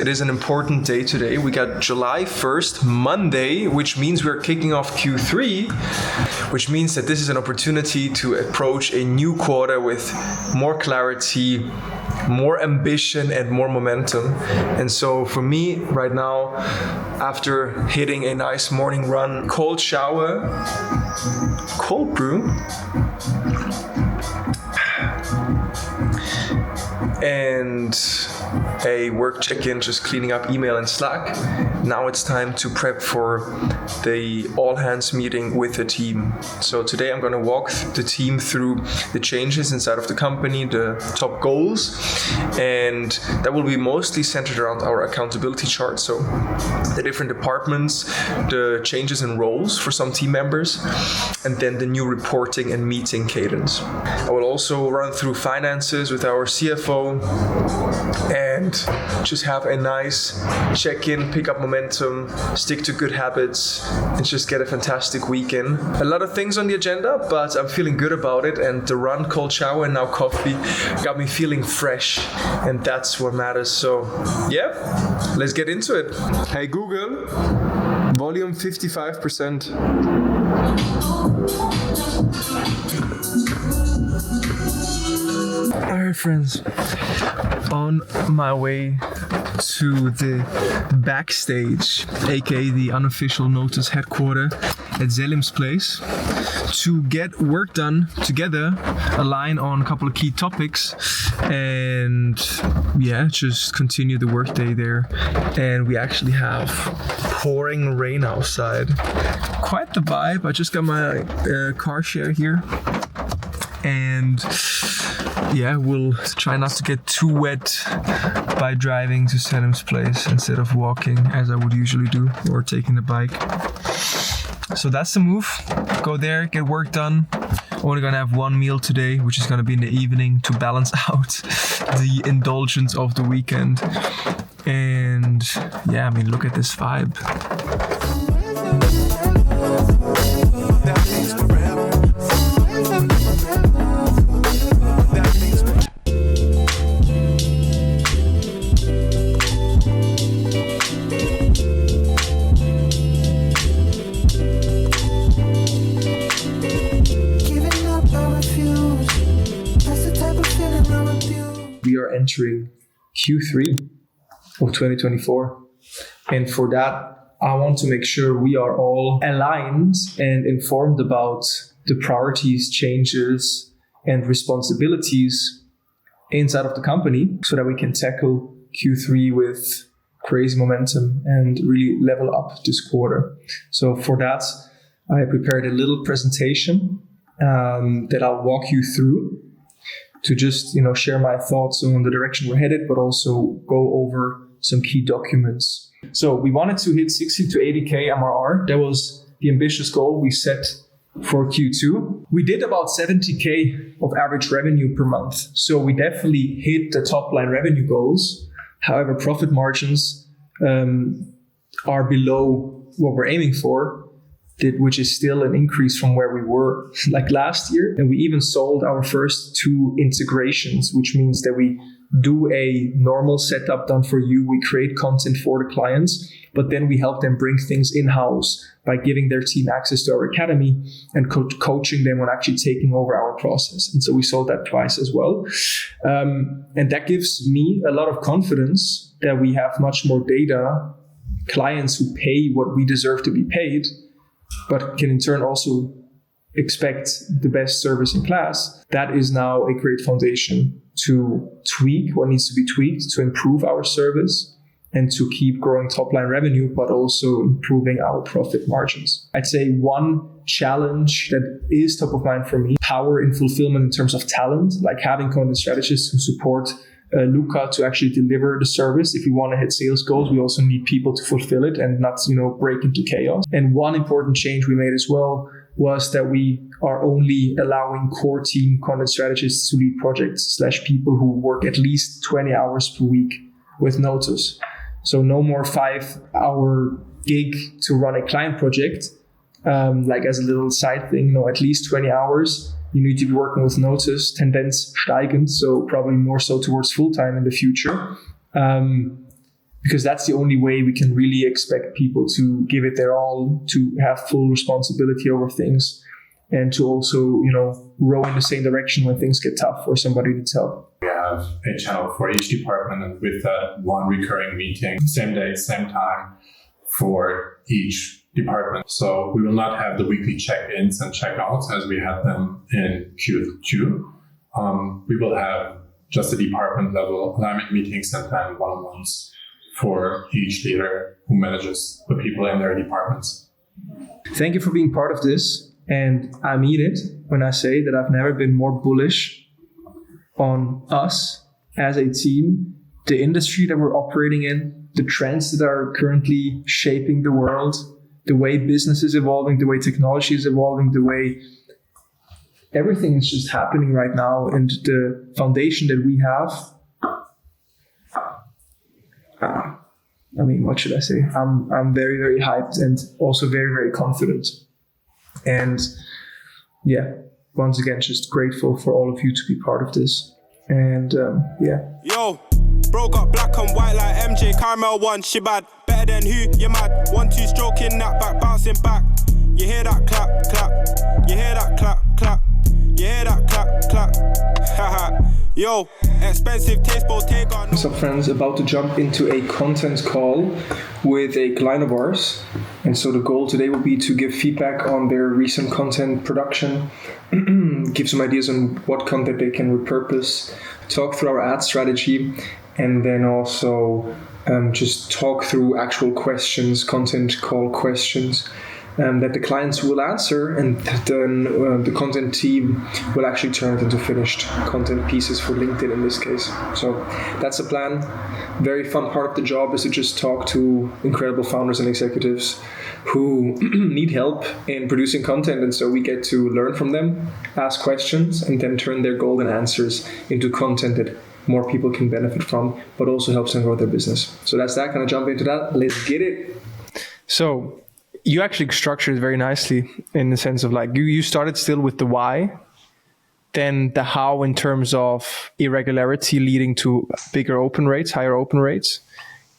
it is an important day today. We got July 1st, Monday, which means we're kicking off Q3, which means that this is an opportunity to approach a new quarter with more clarity, more ambition, and more momentum. And so for me right now, after hitting a nice morning run, cold shower, cold brew, and a work check-in, just cleaning up email and Slack. Now it's time to prep for the all-hands meeting with the team. So today I'm going to walk the team through the changes inside of the company, the top goals, and that will be mostly centered around our accountability chart. So the different departments, the changes in roles for some team members, and then the new reporting and meeting cadence. I will also run through finances with our CFO and just have a nice check-in, pick up momentum, stick to good habits, and just get a fantastic weekend. A lot of things on the agenda, but I'm feeling good about it, and the run, cold shower, and now coffee got me feeling fresh, and that's what matters. So yeah, let's get into it. Hey Google, volume 55%. Alright friends, on my way to the backstage, aka the unofficial Notus headquarters at Zelim's place, to get work done together, align on a couple of key topics, and yeah, just continue the workday there. And we actually have pouring rain outside. Quite the vibe. I just got my car share here, and yeah, we'll try not to get too wet by driving to Selim's place instead of walking as I would usually do, or taking the bike. So that's the move. Go there, get work done. Only gonna have one meal today, which is gonna be in the evening to balance out the indulgence of the weekend. And yeah, I mean, look at this vibe. We are entering Q3 of 2024. And for that, I want to make sure we are all aligned and informed about the priorities, changes, and responsibilities inside of the company so that we can tackle Q3 with crazy momentum and really level up this quarter. So for that, I prepared a little presentation that I'll walk you through to just, share my thoughts on the direction we're headed, but also go over some key documents. So we wanted to hit 60 to 80K MRR. That was the ambitious goal we set for Q2. We did about 70K of average revenue per month. So we definitely hit the top line revenue goals. However, profit margins are below what we're aiming for, which is still an increase from where we were like last year. And we even sold our first 2 integrations, which means that we do a normal setup done for you. We create content for the clients, but then we help them bring things in-house by giving their team access to our academy and coaching them on actually taking over our process. And so we sold that twice as well. And that gives me a lot of confidence that we have much more data, clients who pay what we deserve to be paid, but can in turn also expect the best service in class. That is now a great foundation to tweak what needs to be tweaked to improve our service and to keep growing top line revenue, but also improving our profit margins. I'd say one challenge that is top of mind for me, power in fulfillment in terms of talent, like having content strategists who support Luca to actually deliver the service. If we want to hit sales goals, we also need people to fulfill it and not, break into chaos. And one important change we made as well was that we are only allowing core team content strategists to lead projects / people who work at least 20 hours per week with Notus. So no more 5-hour gig to run a client project, like as a little side thing. No, at least 20 hours. You need to be working with Notus, Tendenz steigend, so probably more so towards full-time in the future. because that's the only way we can really expect people to give it their all, to have full responsibility over things, and to also, row in the same direction when things get tough or somebody needs help. We have a channel for each department, and with that one recurring meeting, same day, same time for each department. So we will not have the weekly check-ins and check-outs as we had them in Q2. We will have just the department level alignment meetings and then one-on-ones for each leader who manages the people in their departments. Thank you for being part of this. And I mean it when I say that I've never been more bullish on us as a team, the industry that we're operating in, the trends that are currently shaping the world, the way business is evolving, the way technology is evolving, the way everything is just happening right now, and the foundation that we have. What should I say? I'm very, very hyped and also very, very confident. And once again, just grateful for all of you to be part of this. And Yo, bro got black and white like MJ. Caramel one, she bad. Better than who? You mad. 1-2 stroking that back, bouncing back. You hear that clap, clap. You hear that clap, clap. You hear that clap, clap. Haha. Yo, expensive taste, Bottega. What's up, friends? About to jump into a content call with a client of ours. And so the goal today will be to give feedback on their recent content production, give some ideas on what content they can repurpose, talk through our ad strategy, and then also just talk through actual questions, content call questions that the clients will answer, and then the content team will actually turn it into finished content pieces for LinkedIn in this case. So that's the plan. Very fun part of the job is to just talk to incredible founders and executives who need help in producing content, and so we get to learn from them, ask questions, and then turn their golden answers into content that more people can benefit from, but also helps them grow their business. So that's that. Gonna jump into that. Let's get it. So you actually structured it very nicely in the sense of like you started still with the why, then the how in terms of irregularity leading to bigger open rates, higher open rates,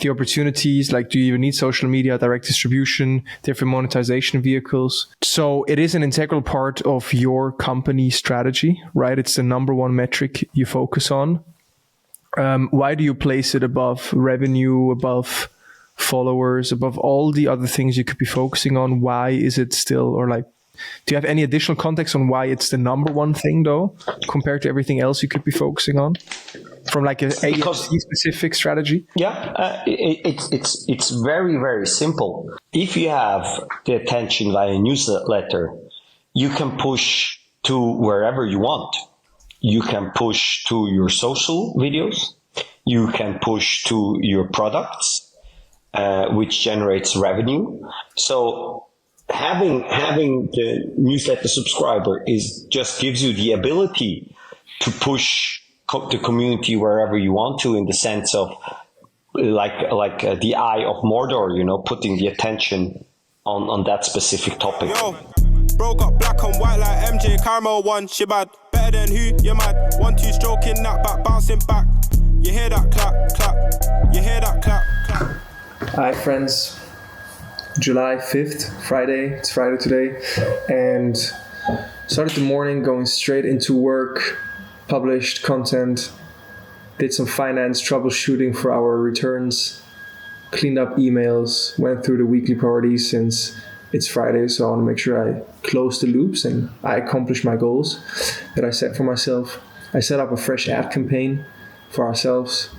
the opportunities, like do you even need social media, direct distribution, different monetization vehicles. So it is an integral part of your company strategy, right? It's the number one metric you focus on. Why do you place it above revenue, above followers, above all the other things you could be focusing on? Why is it still, or like, do you have any additional context on why it's the number one thing though, compared to everything else you could be focusing on from like a specific strategy? Yeah, it's very, very simple. If you have the attention via a newsletter, you can push to wherever you want. You can push to your social videos. You can push to your products, which generates revenue. So having the newsletter subscriber just gives you the ability to push the community wherever you want to, in the sense of like the eye of Mordor, putting the attention on that specific topic. Yo, bro got black and white like MJ. Caramel one, she bad. Better than who? You mad. 1-2 stroking that back, bouncing back. You hear that clap, clap. You hear that clap, clap. Hi friends, July 5th, Friday, it's Friday today, and started the morning going straight into work, published content, did some finance troubleshooting for our returns, cleaned up emails, went through the weekly priorities since it's Friday, so I want to make sure I close the loops and I accomplish my goals that I set for myself. I set up a fresh ad campaign for ourselves,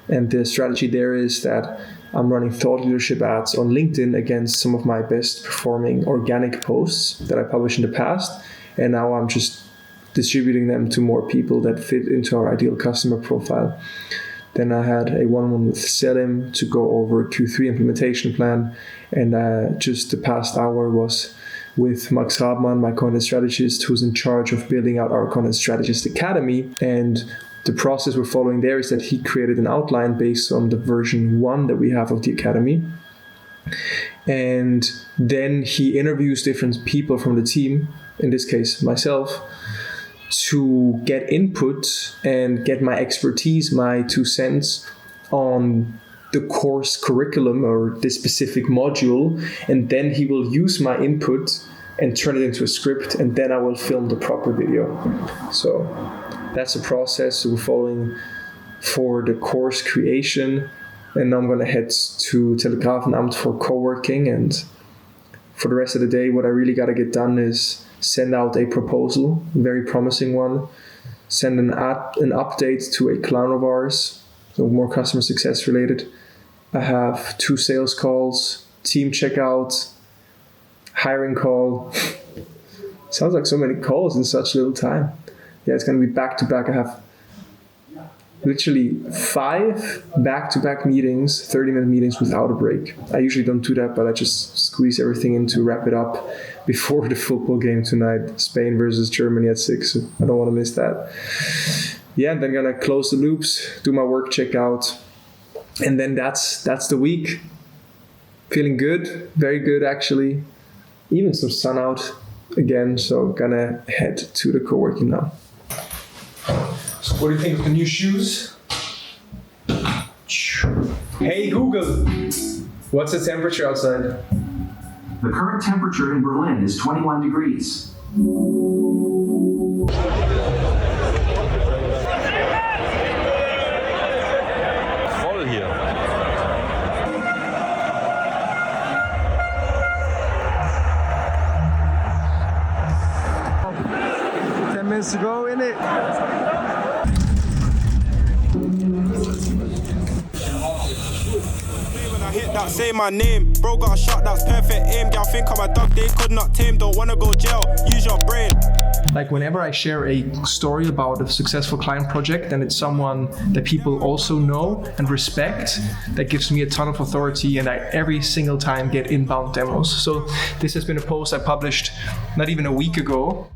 and the strategy there is that I'm running thought leadership ads on LinkedIn against some of my best performing organic posts that I published in the past, and now I'm just distributing them to more people that fit into our ideal customer profile. Then I had a one-on-one with Selim to go over Q3 implementation plan, and just the past hour was with Max Rabman, my content strategist, who's in charge of building out our Content Strategist Academy. And the process we're following there is that he created an outline based on the version 1 that we have of the Academy. And then he interviews different people from the team, in this case myself, to get input and get my expertise, my 2 cents on the course curriculum or this specific module, and then he will use my input and turn it into a script, and then I will film the proper video. So that's the process we're following for the course creation. And now I'm going to head to Telegrafenamt for co-working, and for the rest of the day, what I really got to get done is send out a proposal, a very promising one, send an update to a client of ours, so more customer success related. I have 2 sales calls, team checkout, hiring call. Sounds like so many calls in such little time. Yeah, it's going to be back to back. I have literally 5 back-to-back meetings, 30-minute meetings without a break. I usually don't do that, but I just squeeze everything in to wrap it up before the football game tonight, Spain versus Germany at 6. So I don't want to miss that. Yeah, and then gonna close the loops, do my work checkout, and then that's the week. Feeling good, very good actually. Even some sun out again, so gonna head to the co-working now. So what do you think of the new shoes? Hey Google, what's the temperature outside? The current temperature in Berlin is 21 degrees. Voll hier. To go in it. When I hit that, say my name. Bro got a shot, that's perfect aim. Y'all think I'm a dog, they could not tame. Don't wanna go jail, use your brain. Like whenever I share a story about a successful client project and it's someone that people also know and respect, that gives me a ton of authority, and I every single time get inbound demos. So this has been a post I published not even a week ago.